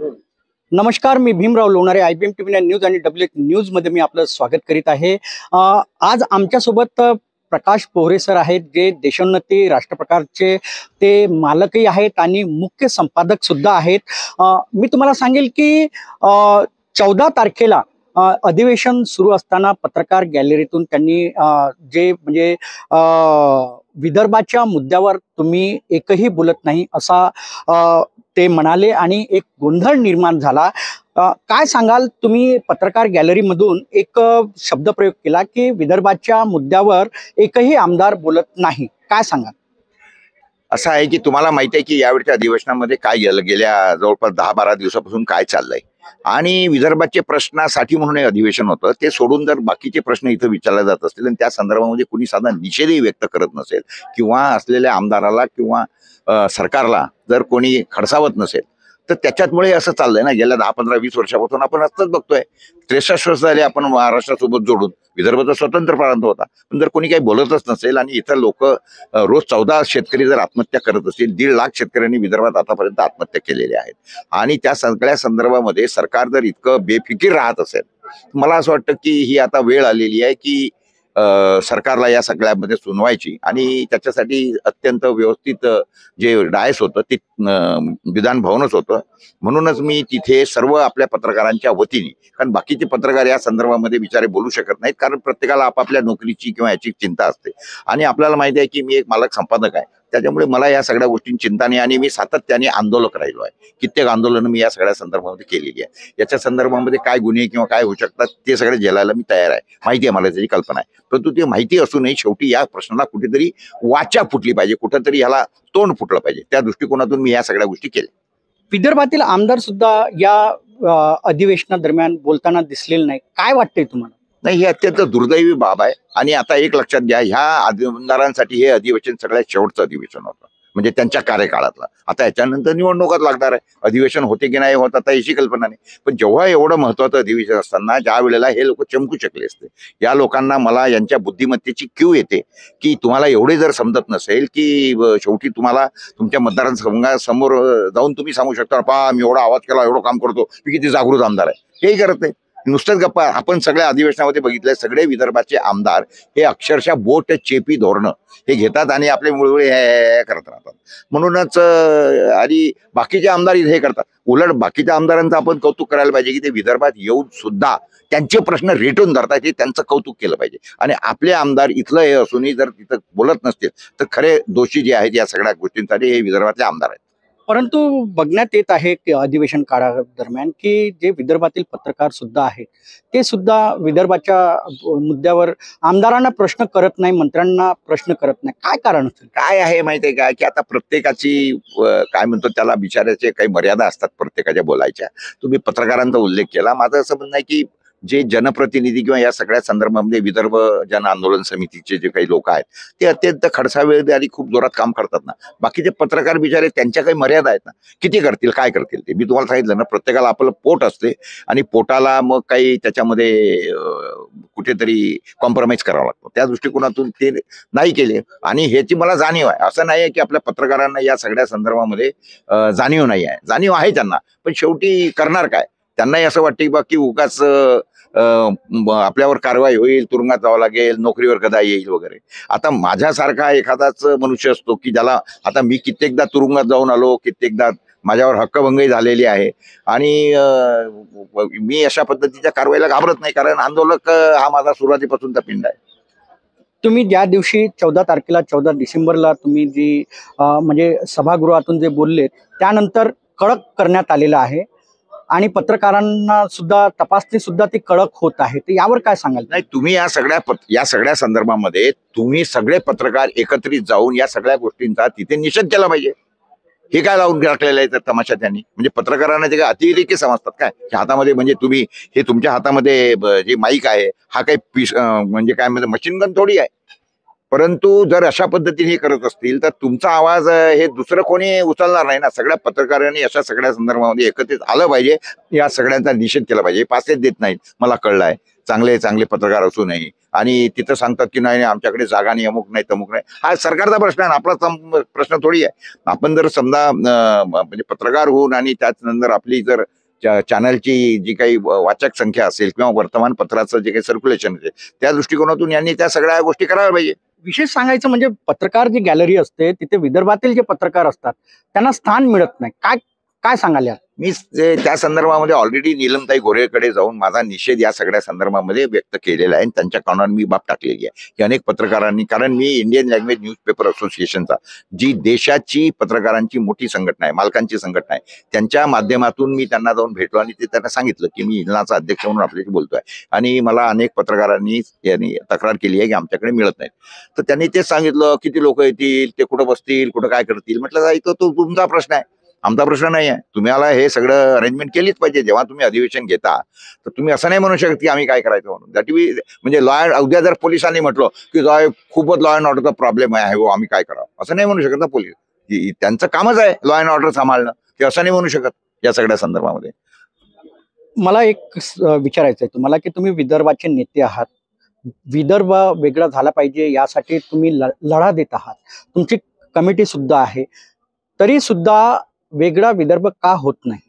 नमस्कार, मी Bhimrao Lonare, IBM TV news आणि WH न्यूज मध्ये मी आपलं स्वागत करीत आहे। आज आमच्यासोबत प्रकाश पोहरे सर आहेत, जे देशोन्नती राष्ट्रप्रकारचे ते मालकही आहेत आणि मुख्य संपादक सुद्धा आहेत। मी तुम्हाला सांगेल की 14 तारखेला अधिवेशन सुरू असताना पत्रकार गॅलरीतून त्यांनी जे म्हणजे विदर्भाच्या मुद्द्यावर तुम्ही एकही बोलत नाही असा ते म्हणाले आणि एक गोंधळ निर्माण झाला। काय सांगाल तुम्ही? पत्रकार गॅलरीमधून एक शब्दप्रयोग केला की विदर्भाच्या मुद्द्यावर एकही आमदार बोलत नाही, काय सांगाल? असं आहे की तुम्हाला माहिती आहे की यावेळच्या अधिवेशनामध्ये काय गेल्या जवळपास 10-12 दिवसापासून काय चाललंय आणि विदर्भाचे प्रश्नासाठी म्हणून हे अधिवेशन होतं। ते सोडून जर बाकीचे प्रश्न इथं विचारले जात असतील आणि त्या संदर्भामध्ये कुणी साधा निषेधही व्यक्त करत नसेल किंवा असलेल्या आमदाराला किंवा सरकारला जर कोणी खडसावत नसेल तर त्याच्यामुळे असं चाललंय ना। गेल्या 10-15-20 वर्षापासून आपण असंच बघतोय। 63 वर्ष झाले आपण महाराष्ट्रासोबत जोडून। विदर्भ तर स्वतंत्र प्रांत होता, पण जर कोणी काही बोलतच नसेल आणि इथं लोक रोज 14 शेतकरी जर आत्महत्या करत असतील, 1.5 लाख शेतकऱ्यांनी विदर्भात आतापर्यंत आत्महत्या केलेल्या आहेत आणि त्या सगळ्या संदर्भामध्ये सरकार जर इतकं बेफिकीर राहत असेल, मला असं वाटतं की ही आता वेळ आलेली आहे की सरकारला या सगळ्यामध्ये सुनवायची आणि त्याच्यासाठी अत्यंत व्यवस्थित जे डायस होतं ते विधान भवनच होतं। म्हणूनच मी तिथे सर्व आपल्या पत्रकारांच्या वतीने, कारण बाकीचे पत्रकार या संदर्भामध्ये विचारे बोलू शकत नाहीत, कारण प्रत्येकाला आपापल्या नोकरीची किंवा याची चिंता असते आणि आपल्याला माहिती आहे की मी एक मालक संपादक आहे, त्याच्यामुळे मला या सगळ्या गोष्टींची चिंता नाही आणि मी सातत्याने आंदोलक राहिलो आहे। कित्येक आंदोलनं मी या सगळ्या संदर्भामध्ये केलेली आहे। याच्या संदर्भामध्ये काय गुन्हे किंवा काय होऊ शकतात ते सगळे झेलायला मी तयार आहे, माहिती आहे मला, त्याची कल्पना आहे। परंतु ते माहिती असूनही शेवटी या प्रश्नाला कुठेतरी वाचा फुटली पाहिजे, कुठेतरी ह्याला तोंड फुटलं पाहिजे, त्या दृष्टिकोनातून मी या सगळ्या गोष्टी केल्या। विदर्भातील आमदार सुद्धा या अधिवेशनादरम्यान बोलताना दिसलेले नाही, काय वाटतंय तुम्हाला? नाही, ही अत्यंत दुर्दैवी बाब आहे आणि आता एक लक्षात घ्या, ह्या आमदारांसाठी हे अधिवेशन सगळ्यात शेवटचं अधिवेशन होतं, म्हणजे त्यांच्या कार्यकाळातलं। आता याच्यानंतर निवडणुकाच लागणार आहे, अधिवेशन होते की नाही होत आता याची कल्पना नाही, पण जेव्हा एवढं महत्वाचं अधिवेशन असताना ज्या वेळेला हे लोक चमकू शकले असते, या लोकांना मला यांच्या बुद्धिमत्तेची क्यू येते की तुम्हाला एवढे जर समजत नसेल की शेवटी तुम्हाला तुमच्या मतदारांसमोर जाऊन तुम्ही सांगू शकता, पहा मी एवढा आवाज केला, एवढं काम करतो, मी किती जागृत आमदार आहे, हेही करत नाही। नुसतंच गप्पा। आपण सगळ्या अधिवेशनामध्ये बघितलंय, सगळे विदर्भाचे आमदार हे अक्षरशः बोट चेपी धोरणं हे घेतात आणि आपले मुळमुळे हे करत राहतात। म्हणूनच आणि बाकीचे आमदार हे करतात। उलट बाकीच्या आमदारांचं आपण कौतुक करायला पाहिजे की ते विदर्भात येऊन सुद्धा त्यांचे प्रश्न रेटून धरतात, हे त्यांचं कौतुक केलं पाहिजे। आणि आपले आमदार इथलं हे असूनही जर तिथं बोलत नसतील तर खरे दोषी जे आहेत या सगळ्या गोष्टींसाठी हे विदर्भातले आमदार आहेत। परंतु बघण्यात येत आहे की अधिवेशन काळादरम्यान की जे विदर्भातील पत्रकार सुद्धा आहेत, ते सुद्धा विदर्भाच्या मुद्द्यावर आमदारांना प्रश्न करत नाही, मंत्र्यांना प्रश्न करत नाही, काय कारण असेल? काय आहे माहितीये का की आता प्रत्येकाची काय म्हणतो त्याला बिचारायचे काही मर्यादा असतात प्रत्येकाच्या बोलायच्या। तुम्ही पत्रकारांचा उल्लेख केला, माझं असं म्हणणं आहे की जे जनप्रतिनिधी किंवा या सगळ्या संदर्भामध्ये विदर्भ जन आंदोलन समितीचे जे काही लोक आहेत ते अत्यंत खडसावेळ आणि खूप जोरात काम करतात ना। बाकीचे पत्रकार बिचारे त्यांच्या काही मर्यादा आहेत ना, किती करतील काय करतील ते। मी तुम्हाला सांगितलं ना, प्रत्येकाला आपलं पोट असते आणि पोटाला मग काही त्याच्यामध्ये कुठेतरी कॉम्प्रोमाइज करावं लागतं, त्या दृष्टिकोनातून ते नाही केले आणि ह्याची मला जाणीव आहे। असं नाही आहे की आपल्या पत्रकारांना या सगळ्या संदर्भामध्ये जाणीव नाही आहे, जाणीव आहे त्यांना, पण शेवटी करणार काय? त्यांनाही असं वाटतं की बा की उगाच आपल्यावर कारवाई होईल, तुरुंगात जावं लागेल, नोकरीवर गदा येईल वगैरे। आता माझ्यासारखा एखादाच मनुष्य असतो की ज्याला, आता मी कित्येकदा तुरुंगात जाऊन आलो, कित्येकदा माझ्यावर हक्कभंगही झालेली आहे आणि मी अशा पद्धतीच्या कारवाईला घाबरत नाही, कारण आंदोलक हा माझा सुरुवातीपासूनचा पिंड आहे। तुम्ही ज्या दिवशी 14 तारखेला 14 डिसेंबरला तुम्ही जी म्हणजे सभागृहातून जे बोलले, त्यानंतर कडक करण्यात आलेलं आहे आणि पत्रकारांना सुद्धा तपासणी सुद्धा ती कडक होत आहे, तर यावर काय सांगाल? नाही, तुम्ही या सगळ्या संदर्भामध्ये तुम्ही सगळे पत्रकार एकत्रित जाऊन या सगळ्या गोष्टींचा तिथे निषेध केला पाहिजे। हे काय लावून टाकलेलं आहे तर तमाशा त्यांनी, म्हणजे पत्रकारांना ते काय अतिरेकी समजतात काय हातामध्ये? म्हणजे तुम्ही हे तुमच्या हातामध्ये जे माईक आहे हा काही म्हणजे काय म्हणजे मशीन गन थोडी आहे। परंतु जर अशा पद्धतीने करत असतील तर तुमचा आवाज हे दुसरं कोणी उचलणार नाही ना। सगळ्या पत्रकारांनी अशा सगळ्या संदर्भामध्ये एकत्रित आलं पाहिजे, या सगळ्यांचा निषेध केला पाहिजे। पासेच देत नाहीत मला कळलंय, चांगले चांगले पत्रकार असू नये आणि तिथं सांगतात की नाही आमच्याकडे जागा नाही, अमुक नाही तमुक नाही. हा सरकारचा प्रश्न आहे, आपला प्रश्न थोडी आहे. आपण जर समजा म्हणजे पत्रकार होऊन आणि त्यानंतर आपली जर चॅनलची जी काही वाचक संख्या असेल किंवा वर्तमानपत्राचं जे काही सर्क्युलेशन असेल त्या दृष्टिकोनातून यांनी त्या सगळ्या गोष्टी करायला पाहिजे. विशेष सांगायचं म्हणजे पत्रकार जी गॅलरी असते तिथे विदर्भातील जे पत्रकार असतात त्यांना स्थान मिळत नाही. काय काय सांगाल यार? मी त्या संदर्भामध्ये ऑलरेडी नीलमताई गोरेकडे जाऊन माझा निषेध या सगळ्या संदर्भामध्ये व्यक्त केलेला आहे आणि त्यांच्या कानावर मी बाब टाकलेली आहे की अनेक पत्रकारांनी, कारण मी इंडियन लँग्वेज न्यूजपेपर असोसिएशनचा जी देशाची पत्रकारांची मोठी संघटना आहे, मालकांची संघटना आहे, त्यांच्या माध्यमातून मी त्यांना जाऊन भेटलो आणि ते त्यांना सांगितलं की मी इल्नाचा अध्यक्ष म्हणून आपल्याशी बोलतोय आणि मला अनेक पत्रकारांनी तक्रार केली आहे की आमच्याकडे मिळत नाही. तर त्यांनी तेच सांगितलं किती लोक येतील, ते कुठं बसतील, कुठं काय करतील. म्हटलं तो तुमचा प्रश्न आहे, आमचा प्रश्न नाही आहे. तुम्हाला हे सगळं अरेंजमेंट केलीच पाहिजे. जेव्हा तुम्ही अधिवेशन घेता तर तुम्ही असं नाही म्हणू शकत की आम्ही काय करायचं म्हणून. दॅट म्हणजे उद्या जर पोलिसांनी म्हटलं की खूपच लॉ अँड ऑर्डरचा प्रॉब्लेम आहे हो, आम्ही काय करावं, असं नाही म्हणू शकत ना पोलीस. त्यांचं कामच आहे लॉ अँड ऑर्डर सांभाळणं, ते असं नाही म्हणू शकत या सगळ्या संदर्भामध्ये. मला एक विचारायचं आहे तुम्हाला की तुम्ही विदर्भाचे नेते आहात, विदर्भ वेगळा झाला पाहिजे यासाठी तुम्ही लढा देत आहात, तुमची कमिटी सुद्धा आहे, तरी सुद्धा वेगळा विदर्भ का होत नाही?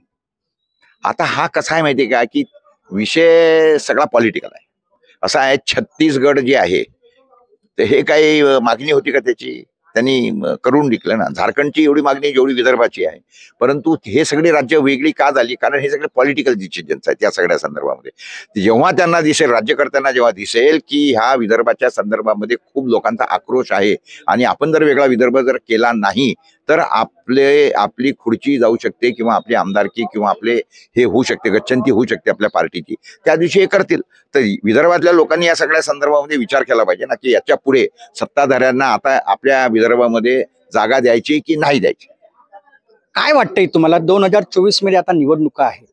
आता हा कसा आहे माहितीये का की विषय सगळा पॉलिटिकल आहे. असा आहे छत्तीसगड जे आहे तर हे काही मागणी होती का त्याची, त्यांनी करून दिलं ना. झारखंडची एवढी मागणी जेवढी विदर्भाची आहे, परंतु हे सगळी राज्य वेगळी का झाली, कारण हे सगळे पॉलिटिकल डिसिजन्स आहेत या सगळ्या संदर्भामध्ये. जेव्हा त्यांना दिसेल, राज्यकर्त्यांना जेव्हा दिसेल की ह्या विदर्भाच्या संदर्भामध्ये खूप लोकांचा आक्रोश आहे आणि आपण जर वेगळा विदर्भ जर केला नाही तर आपली खुर्ची जाऊ शकते किंवा आपली आमदारकी किंवा आपले हे होऊ शकते, गच्छंती होऊ शकते आपल्या पार्टीची, त्या दिवशी हे करतील. तर विदर्भातल्या लोकांनी या सगळ्या संदर्भामध्ये विचार केला पाहिजे ना की याच्या पुढे सत्ताधाऱ्यांना आता आपल्या विदर्भामध्ये जागा द्यायची की नाही द्यायची. काय वाटतंय तुम्हाला? 2024 मध्ये आता निवडणुका आहे,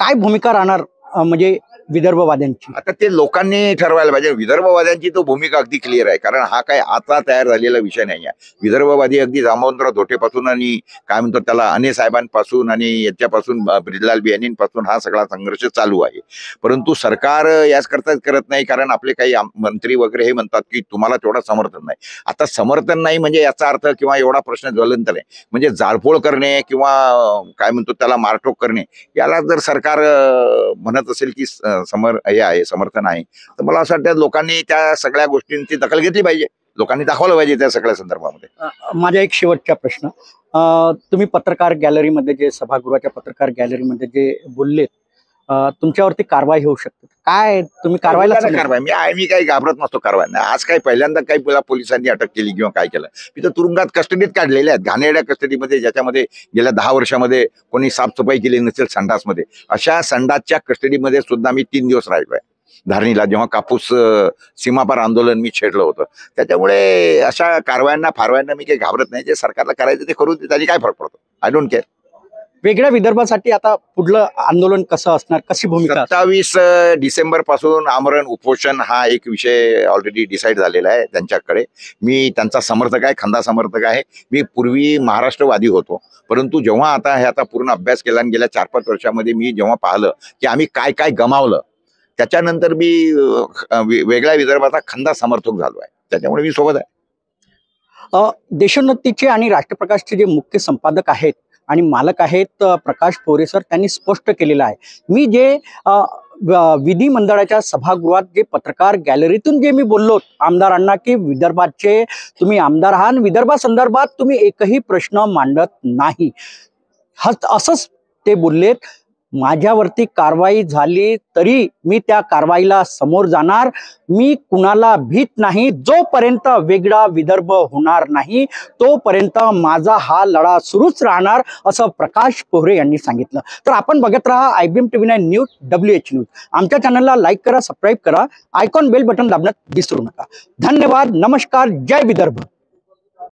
काय भूमिका राहणार म्हणजे विदर्भवाद्यांची? आता ते लोकांनी ठरवायला पाहिजे. विदर्भवाद्यांची तो भूमिका अगदी क्लिअर आहे, कारण हा काय आता तयार झालेला विषय नाही आहे. विदर्भवादी अगदी दामोदर धोटेपासून आणि काय म्हणतो त्याला अने साहेबांपासून आणि याच्यापासून ब्रिजलाल बियानींपासून हा सगळा संघर्ष चालू आहे. परंतु सरकार याच करताच करत नाही, कारण आपले काही मंत्री वगैरे हे म्हणतात की तुम्हाला तेवढा समर्थन नाही. आता समर्थन नाही म्हणजे याचा अर्थ किंवा एवढा प्रश्न ज्वलंत नाही म्हणजे जाळपोळ करणे किंवा काय म्हणतो त्याला मारठोक करणे, याला जर सरकार म्हणत असेल की समर्थन आहे, तर मला असं वाटतं लोकांनी त्या सगळ्या गोष्टींची दखल घेतली पाहिजे, लोकांनी दाखवलं पाहिजे त्या सगळ्या संदर्भामध्ये. माझा एक शेवटचा प्रश्न, तुम्ही पत्रकार गॅलरीमध्ये जे सभागृहाच्या पत्रकार गॅलरीमध्ये जे बोललेत, तुमच्यावरती कारवाई होऊ शकते, काय तुम्ही कारवाईला? मी काही घाबरत नसतो कारवाई. आज काही पहिल्यांदा काही पोलिसांनी अटक केली किंवा काय केलं, मी तर तुरुंगात कस्टडीत काढलेल्या आहेत, घाणेरड्या कस्टडीमध्ये, ज्याच्यामध्ये गेल्या 10 वर्षामध्ये कोणी साफसफाई केली नसेल संडासमध्ये, अशा संडासच्या कस्टडीमध्ये सुद्धा मी 3 दिवस राहिलोय धारणीला, जेव्हा कापूस सीमापार आंदोलन मी छेडलं होतं. त्याच्यामुळे अशा फारवायांना मी काही घाबरत नाही. जे सरकारला करायचं ते करू दे, त्याची काय फरक पडतो, आय डोंट केअर. वेगळ्या विदर्भासाठी आता पुढलं आंदोलन कसं असणार, कशी भूमिका? 27 डिसेंबर पासून आमरण उपोषण हा एक विषय ऑलरेडी डिसाईड झालेला आहे त्यांच्याकडे. मी त्यांचा समर्थक आहे, खंदा समर्थक आहे. मी पूर्वी महाराष्ट्रवादी होतो, परंतु जेव्हा आता पूर्ण अभ्यास केला आणि गेल्या 4-5 वर्षामध्ये मी जेव्हा पाहिलं की आम्ही काय काय गमावलं, त्याच्यानंतर मी वेगळ्या विदर्भाचा खंदा समर्थक झालो आहे. त्याच्यामुळे मी सोबत आहे. देशोन्नतीचे आणि राष्ट्रप्रकाशचे जे मुख्य संपादक आहेत आणि मालक आहेत प्रकाश पोहरे सर, त्यांनी स्पष्ट केलेलं आहे, मी जे विधिमंडळाच्या सभागृहात जे पत्रकार गॅलरीतून जे मी बोललो आमदारांना की विदर्भाचे तुम्ही आमदार आहात, विदर्भासंदर्भात तुम्ही एकही प्रश्न मांडत नाही, असंच ते बोललेत. माझ्यावरती कारवाई झाली तरी मी त्या कारवाईला समोर जाणार, मी कुणाला भीत नाही. जोपर्यंत वेगळा विदर्भ होणार नाही तोपर्यंत माझा हा लढा सुरूच राहणार, असं प्रकाश पोहरे यांनी सांगितलं. तर आपण बघत राहा IBM TV9 news, WH news. आमच्या चॅनलला लाईक करा, सबस्क्राईब करा, आयकॉन बेल बटन दाबण्यात विसरू नका. धन्यवाद, नमस्कार, जय विदर्भ.